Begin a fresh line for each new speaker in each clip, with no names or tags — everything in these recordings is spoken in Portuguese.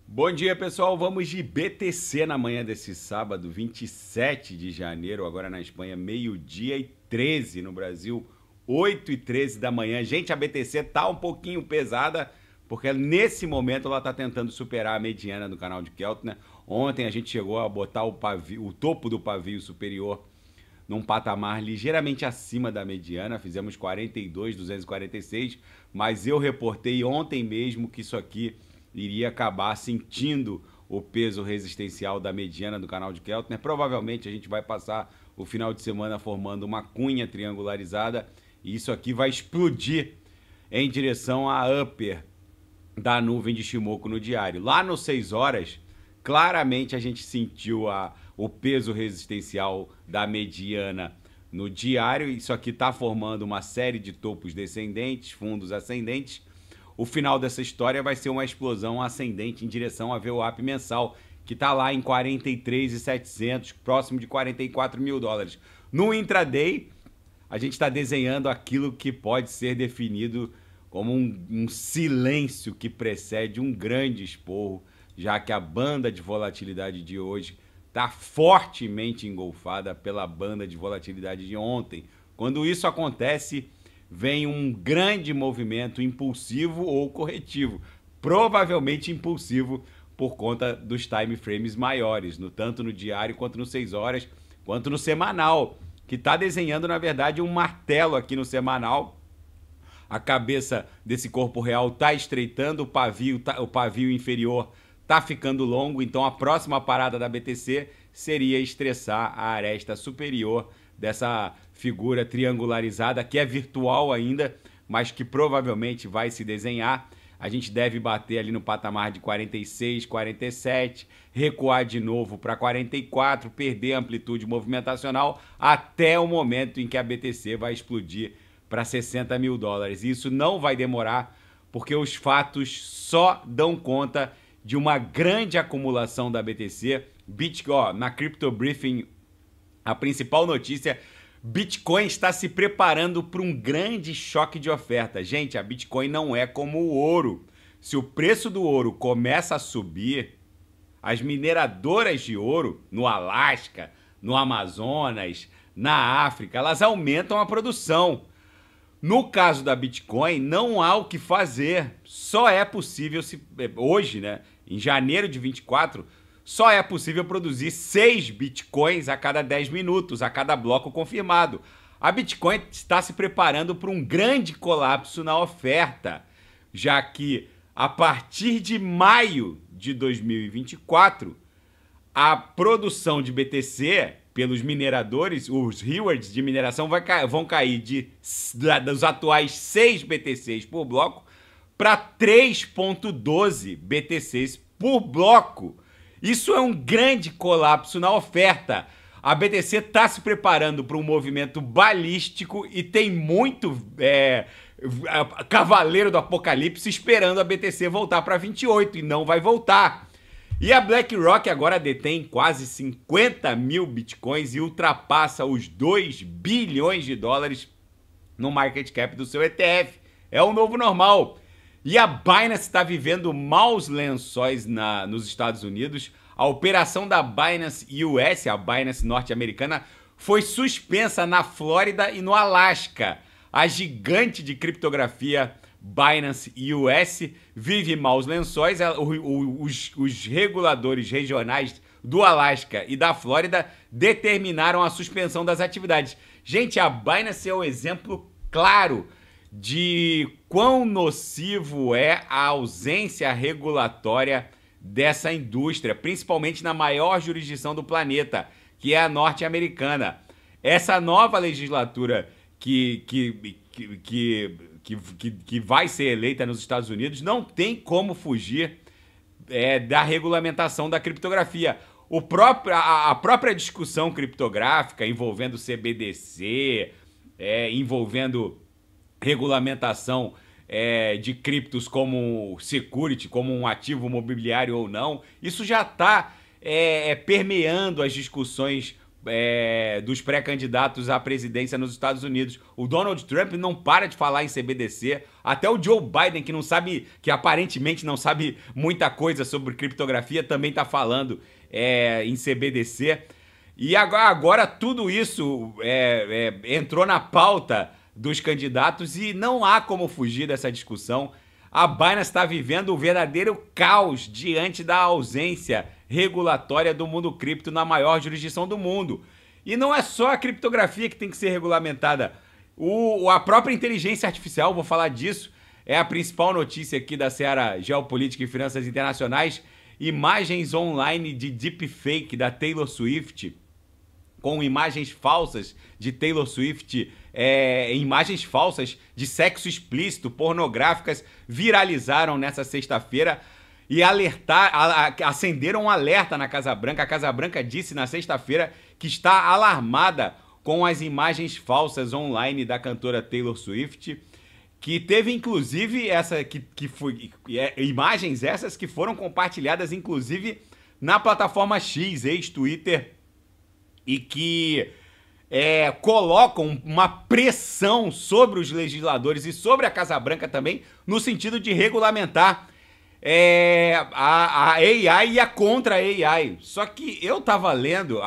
Bom dia, pessoal. Vamos de BTC na manhã desse sábado, 27 de janeiro, agora na Espanha, meio-dia e 13 no Brasil, 8h13 da manhã. Gente, a BTC tá um pouquinho pesada, porque nesse momento ela tá tentando superar a mediana do canal de Keltner. Ontem a gente chegou a botar o topo do pavio superior num patamar ligeiramente acima da mediana, fizemos 42,246, mas eu reportei ontem mesmo que isso aqui iria acabar sentindo o peso resistencial da mediana do canal de Keltner. Provavelmente a gente vai passar o final de semana formando uma cunha triangularizada e isso aqui vai explodir em direção à upper da nuvem de Shimoku no diário. Lá nos 6 horas, claramente a gente sentiu o peso resistencial da mediana no diário. Isso aqui está formando uma série de topos descendentes, fundos ascendentes. O final dessa história vai ser uma explosão ascendente em direção à VWAP mensal, que está lá em 43.700, próximo de 44 mil dólares. No intraday, a gente está desenhando aquilo que pode ser definido como um silêncio que precede um grande esporro, já que a banda de volatilidade de hoje está fortemente engolfada pela banda de volatilidade de ontem. Quando isso acontece, vem um grande movimento impulsivo ou corretivo, provavelmente impulsivo por conta dos time frames maiores, tanto no diário quanto no 6 horas, quanto no semanal, que está desenhando, na verdade, um martelo aqui no semanal. A cabeça desse corpo real está estreitando, o pavio inferior está ficando longo, então a próxima parada da BTC seria estressar a aresta superior dessa figura triangularizada, que é virtual ainda, mas que provavelmente vai se desenhar. A gente deve bater ali no patamar de 46, 47, recuar de novo para 44, perder a amplitude movimentacional até o momento em que a BTC vai explodir para 60 mil dólares. E isso não vai demorar, porque os fatos só dão conta de uma grande acumulação da BTC. Na Crypto Briefing, a principal notícia: Bitcoin está se preparando para um grande choque de oferta. Gente, a Bitcoin não é como o ouro. Se o preço do ouro começa a subir, as mineradoras de ouro no Alasca, no Amazonas, na África, elas aumentam a produção. No caso da Bitcoin, não há o que fazer. Só é possível, hoje, né, em janeiro de 24, só é possível produzir 6 Bitcoins a cada 10 minutos, a cada bloco confirmado. A Bitcoin está se preparando para um grande colapso na oferta, já que a partir de maio de 2024, a produção de BTC pelos mineradores, os rewards de mineração vão cair dos atuais 6 BTCs por bloco para 3,12 BTCs por bloco. Isso é um grande colapso na oferta. A BTC está se preparando para um movimento balístico e tem muito cavaleiro do apocalipse esperando a BTC voltar para 28 e não vai voltar. E a BlackRock agora detém quase 50 mil bitcoins e ultrapassa os 2 bilhões de dólares no market cap do seu ETF. É o novo normal. E a Binance está vivendo maus lençóis nos Estados Unidos. A operação da Binance US, a Binance norte-americana, foi suspensa na Flórida e no Alasca. A gigante de criptografia Binance US vive maus lençóis. Os reguladores regionais do Alasca e da Flórida determinaram a suspensão das atividades. Gente, a Binance é o exemplo claro de quão nocivo é a ausência regulatória dessa indústria, principalmente na maior jurisdição do planeta, que é a norte-americana. Essa nova legislatura que vai ser eleita nos Estados Unidos não tem como fugir da regulamentação da criptografia. A própria discussão criptográfica envolvendo CBDC, envolvendo regulamentação de criptos como security, como um ativo mobiliário ou não, isso já está permeando as discussões dos pré-candidatos à presidência nos Estados Unidos. O Donald Trump não para de falar em CBDC. Até o Joe Biden, que não sabe, que aparentemente não sabe muita coisa sobre criptografia, também está falando em CBDC. E agora tudo isso entrou na pauta dos candidatos e não há como fugir dessa discussão. A Binance está vivendo um verdadeiro caos diante da ausência regulatória do mundo cripto na maior jurisdição do mundo. E não é só a criptografia que tem que ser regulamentada. A própria inteligência artificial, vou falar disso, é a principal notícia aqui da Seara Geopolítica e Finanças Internacionais. Imagens online de deepfake da Taylor Swift, com imagens falsas de Taylor Swift, imagens falsas de sexo explícito, pornográficas, viralizaram nessa sexta-feira e acenderam um alerta na Casa Branca. A Casa Branca disse na sexta-feira que está alarmada com as imagens falsas online da cantora Taylor Swift, que teve inclusive imagens essas que foram compartilhadas inclusive na plataforma X, ex-Twitter, e que colocam uma pressão sobre os legisladores e sobre a Casa Branca também, no sentido de regulamentar a AI e a contra-AI. Só que eu estava lendo,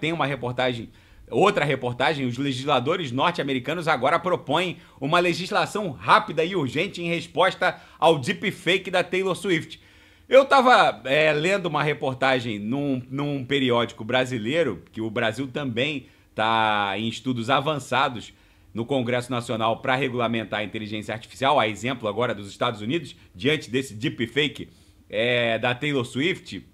tem uma reportagem, outra reportagem, os legisladores norte-americanos agora propõem uma legislação rápida e urgente em resposta ao deepfake da Taylor Swift. Eu estava lendo uma reportagem num periódico brasileiro, que o Brasil também está em estudos avançados no Congresso Nacional para regulamentar a inteligência artificial, a exemplo agora dos Estados Unidos, diante desse deepfake da Taylor Swift.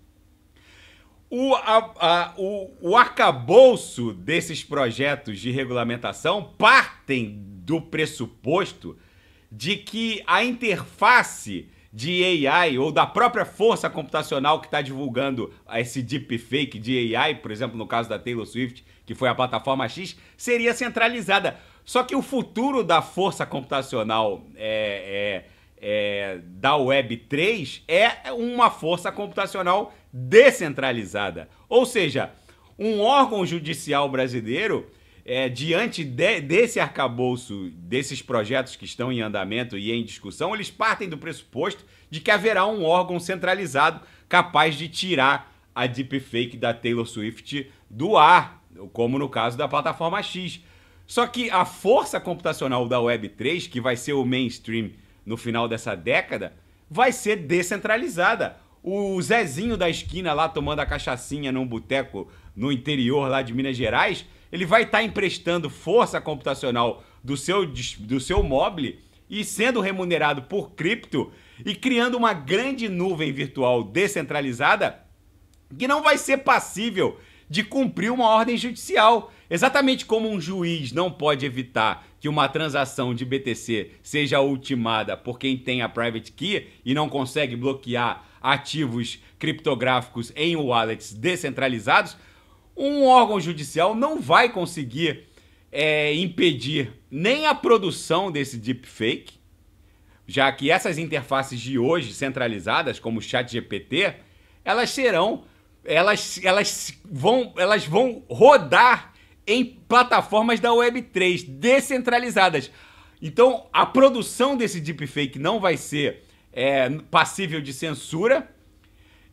O arcabouço desses projetos de regulamentação partem do pressuposto de que a interface de AI ou da própria força computacional que está divulgando esse deepfake de AI, por exemplo, no caso da Taylor Swift, que foi a plataforma X, seria centralizada. Só que o futuro da força computacional da Web3 é uma força computacional descentralizada. Ou seja, um órgão judicial brasileiro, diante desse arcabouço, desses projetos que estão em andamento e em discussão, eles partem do pressuposto de que haverá um órgão centralizado capaz de tirar a deepfake da Taylor Swift do ar, como no caso da plataforma X. Só que a força computacional da Web3, que vai ser o mainstream no final dessa década, vai ser descentralizada. O Zezinho da esquina lá tomando a cachaçinha num boteco no interior lá de Minas Gerais, ele vai estar emprestando força computacional do seu mobile e sendo remunerado por cripto e criando uma grande nuvem virtual descentralizada que não vai ser passível de cumprir uma ordem judicial. Exatamente como um juiz não pode evitar que uma transação de BTC seja ultimada por quem tem a private key e não consegue bloquear ativos criptográficos em wallets descentralizados, um órgão judicial não vai conseguir impedir nem a produção desse deepfake, já que essas interfaces de hoje centralizadas, como o ChatGPT, elas vão rodar em plataformas da Web3 descentralizadas. Então, a produção desse deepfake não vai ser passível de censura.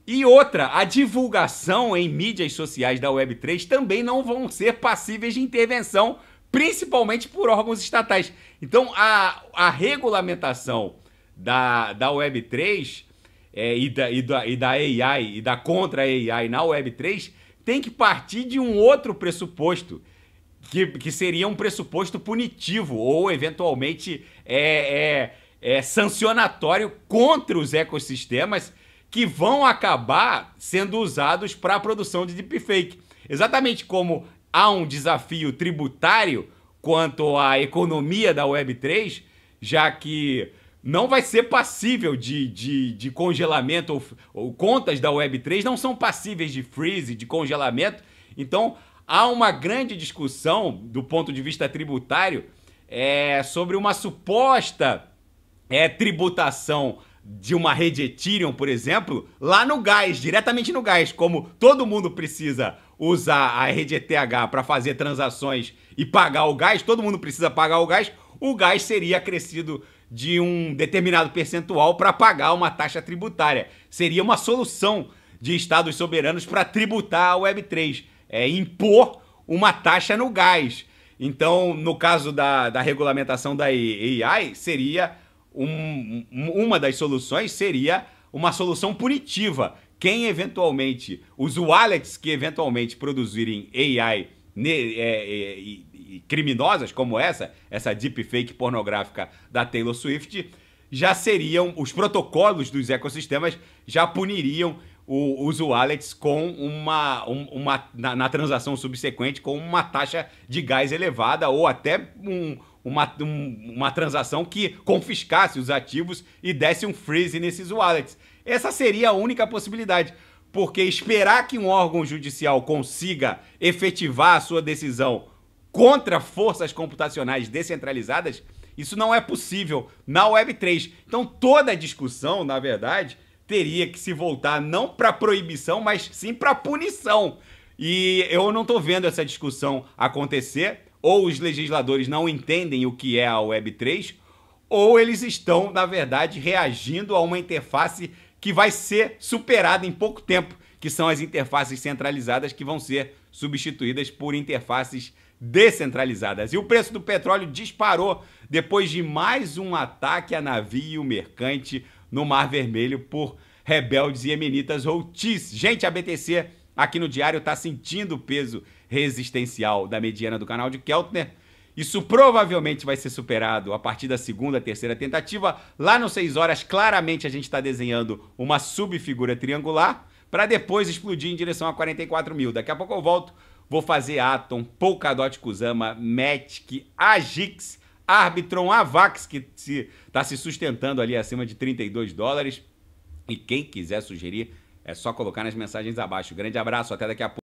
E outra, a divulgação em mídias sociais da Web3 também não vão ser passíveis de intervenção, principalmente por órgãos estatais. Então, a regulamentação da Web3 e da AI e da contra-AI na Web3 tem que partir de um outro pressuposto, que seria um pressuposto punitivo ou, eventualmente, sancionatório contra os ecossistemas que vão acabar sendo usados para a produção de deepfake. Exatamente como há um desafio tributário quanto à economia da Web3, já que não vai ser passível de congelamento, ou contas da Web3 não são passíveis de freeze, de congelamento. Então, há uma grande discussão do ponto de vista tributário sobre uma suposta tributação de uma rede Ethereum, por exemplo, lá no gás, diretamente no gás. Como todo mundo precisa usar a rede ETH para fazer transações e pagar o gás, todo mundo precisa pagar o gás seria acrescido de um determinado percentual para pagar uma taxa tributária. Seria uma solução de estados soberanos para tributar a Web3, impor uma taxa no gás. Então, no caso da regulamentação da AI, seria uma das soluções seria uma solução punitiva. Quem eventualmente, os wallets que eventualmente produzirem AI criminosas como essa deepfake pornográfica da Taylor Swift, já seriam, os protocolos dos ecossistemas já puniriam os wallets com na transação subsequente com uma taxa de gás elevada ou até uma transação que confiscasse os ativos e desse um freeze nesses wallets. Essa seria a única possibilidade, porque esperar que um órgão judicial consiga efetivar a sua decisão contra forças computacionais descentralizadas, isso não é possível na Web3. Então toda a discussão, na verdade, teria que se voltar não para proibição, mas sim para punição. E eu não estou vendo essa discussão acontecer, ou os legisladores não entendem o que é a Web3, ou eles estão, na verdade, reagindo a uma interface que vai ser superada em pouco tempo, que são as interfaces centralizadas que vão ser substituídas por interfaces descentralizadas. E o preço do petróleo disparou depois de mais um ataque a navio mercante no Mar Vermelho por rebeldes iemenitas Houthis. Gente, a BTC aqui no diário está sentindo o peso resistencial da mediana do canal de Keltner. Isso provavelmente vai ser superado a partir da segunda, terceira tentativa. Lá no 6 horas, claramente a gente está desenhando uma subfigura triangular para depois explodir em direção a 44 mil. Daqui a pouco eu volto, vou fazer Atom, Polkadot Kusama, Matic, Agix, Arbitron, Avax, que está se sustentando ali acima de $32. E quem quiser sugerir, é só colocar nas mensagens abaixo. Grande abraço, até daqui a pouco.